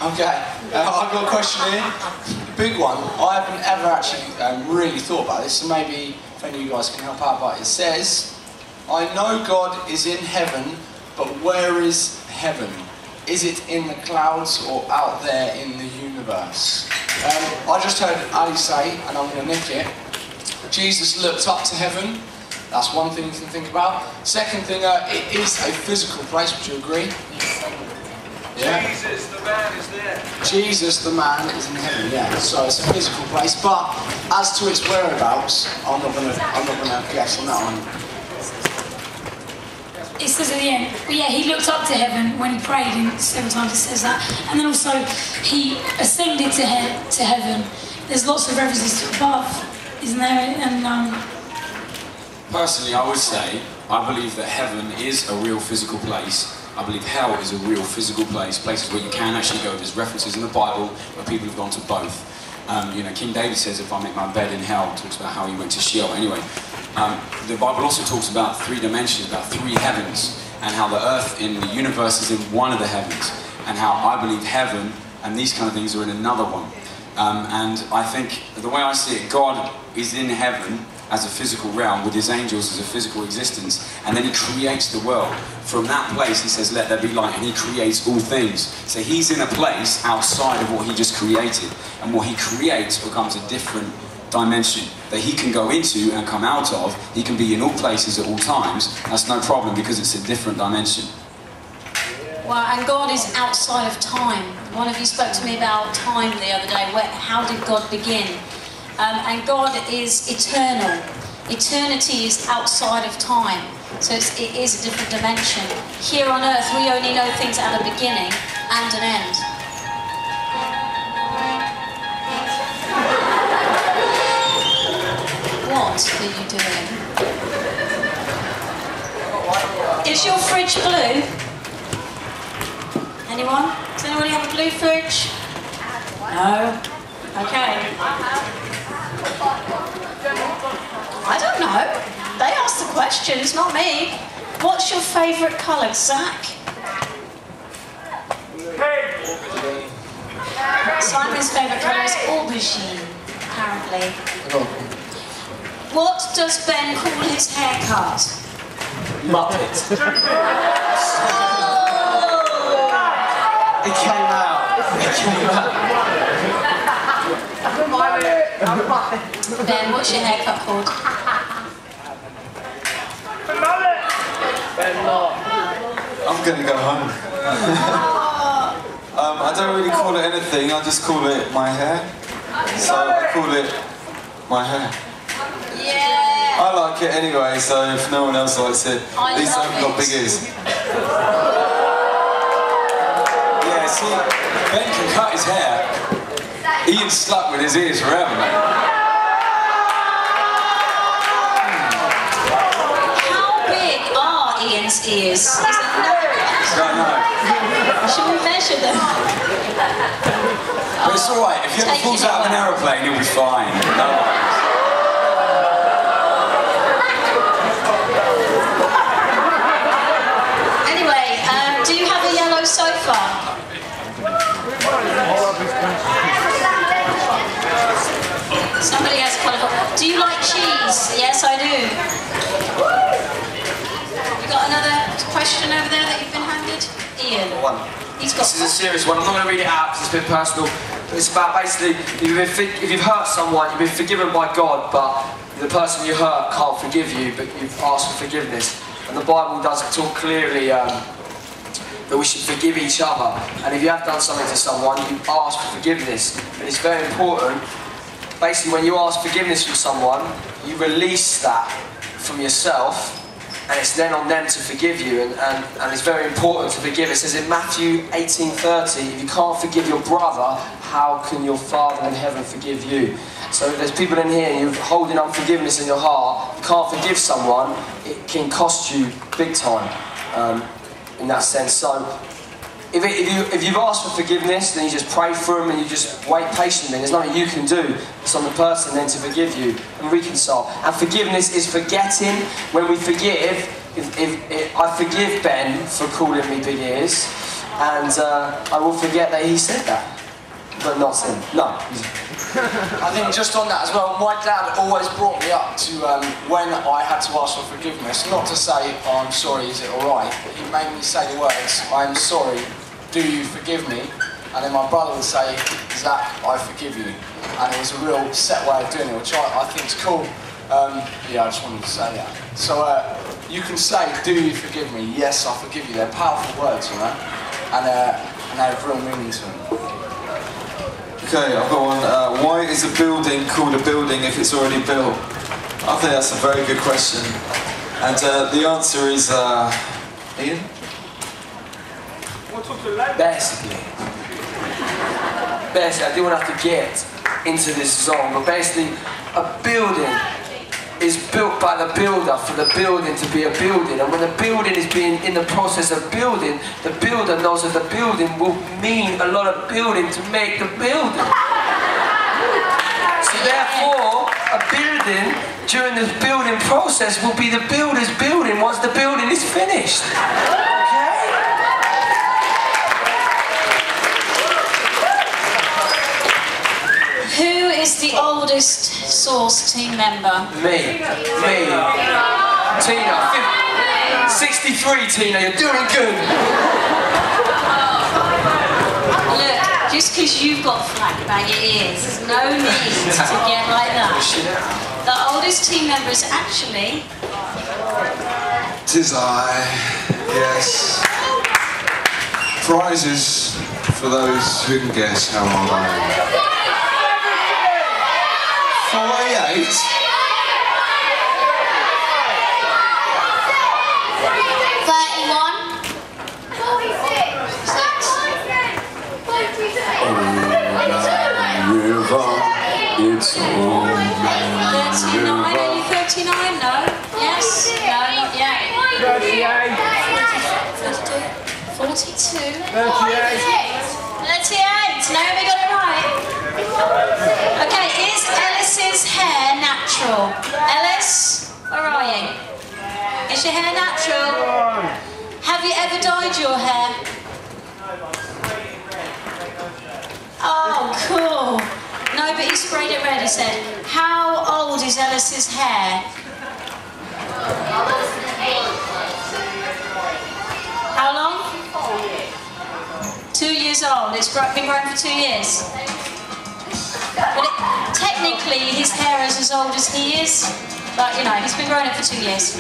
Okay, I've got a question here. Big one. I haven't ever actually really thought about this, so maybe if any of you guys can help out. But it says, I know God is in heaven, but where is heaven? Is it in the clouds or out there in the universe? I just heard Ali say, and I'm going to nick it, Jesus looked up to heaven. That's one thing you can think about. Second thing, it is a physical place, would you agree? Yeah. Jesus, the man, is there. Jesus, the man, is in heaven, yeah. So it's a physical place, but as to its whereabouts, I'm not gonna guess on that one. It says at the end, but yeah, he looked up to heaven when he prayed, and several times it says that. And then also, he ascended to heaven. There's lots of references to above, isn't there? And personally, I would say, I believe that heaven is a real physical place. I believe hell is a real physical place, places where you can actually go. There's references in the Bible where people have gone to both. You know, King David says, if I make my bed in hell, talks about how he went to Sheol. Anyway, the Bible also talks about 3 dimensions, about 3 heavens, and how the earth in the universe is in one of the heavens, and how I believe heaven and these kind of things are in another one. And I think, the way I see it, God is in heaven as a physical realm with his angels as a physical existence, and then he creates the world. From that place he says, let there be light, and he creates all things. So he's in a place outside of what he just created, and what he creates becomes a different dimension that he can go into and come out of. He can be in all places at all times. That's no problem, because it's a different dimension. Well, and God is outside of time. One of you spoke to me about time the other day. How did God begin? And God is eternal. Eternity is outside of time. So it is a different dimension. Here on earth, we only know things at a beginning and an end. What are you doing? Is your fridge blue? Anyone? Does anybody have a blue fridge? No? Okay. I don't know. They asked the questions, not me. What's your favourite colour, Zach? Simon's favourite colour is aubergine, apparently. What does Ben call his haircut? Muppet. Oh! It came out. It came out. Ben, what's your haircut called? I'm gonna go home. I don't really call it anything, I just call it my hair. So I call it my hair. Yeah! I like it anyway, so if no one else likes it, at least I haven't got big ears. Yeah, see, Ben can cut his hair. Ian's stuck with his ears forever, mate. How big are Ian's ears? Is it Don't know. Should we measure them? But it's alright, if he ever falls out of an aeroplane, he'll be fine. No worries. Anyway, do you have a yellow sofa? Somebody has colourful. Do you like cheese? Yes, I do. You got another question over there that you've been handed? Ian. He's got. This is a serious one. I'm not going to read it out because it's a bit personal. It's about basically, if you've hurt someone, you've been forgiven by God, but the person you hurt can't forgive you, but you've asked for forgiveness. And the Bible does talk clearly that we should forgive each other. And if you have done something to someone, you ask for forgiveness. And it's very important. Basically, when you ask forgiveness from someone, you release that from yourself, and it's then on them to forgive you, and it's very important to forgive. It says in Matthew 18:30, if you can't forgive your brother, how can your Father in heaven forgive you? So there's people in here, and you're holding unforgiveness in your heart, you can't forgive someone, it can cost you big time, in that sense. So if you've asked for forgiveness, then you just pray for them and you just wait patiently. There's nothing you can do. It's on the person then to forgive you and reconcile. And forgiveness is forgetting. When we forgive, I forgive Ben for calling me big ears. and I will forget that he said that, but not sin. No. I think just on that as well, my dad always brought me up to when I had to ask for forgiveness, not to say, oh, I'm sorry, is it alright? He made me say the words, I'm sorry, do you forgive me? And then my brother would say, Zach, I forgive you. And it was a real set way of doing it, which I think is cool. Yeah, I just wanted to say that. So you can say, do you forgive me? Yes, I forgive you. They're powerful words, you know? And they have real meaning to them. Okay, I've got one. Why is a building called a building if it's already built? I think that's a very good question. And the answer is, Ian? Basically, I didn't have to get into this zone, but basically, a building is built by the builder for the building to be a building, and when the building is being in the process of building, the builder knows that the building will mean a lot of building to make the building. So therefore, a building during this building process will be the builder's building once the building is finished. Okay? Who is the oldest Source team member? Me. Tina, 63, Tina, you're doing good. Look, just because you've got flack about your ears, there's no need to get like that. The oldest team member is actually... 'Tis I, yes. Prizes for those who can guess how old I am. 48? 36. It's all 39, are you 39? No? Yes? No, not yet. 32. 42. 38. Now we got it right. Okay, is Ellis's hair natural? Ellis, where are you? Is your hair natural? Have you ever dyed your hair? Oh, cool. No, but he sprayed it red, he said. How old is Ellis's hair? How long? 2 years old. It's been growing for 2 years. But technically, his hair is as old as he is. But, you know, he's been growing it for 2 years.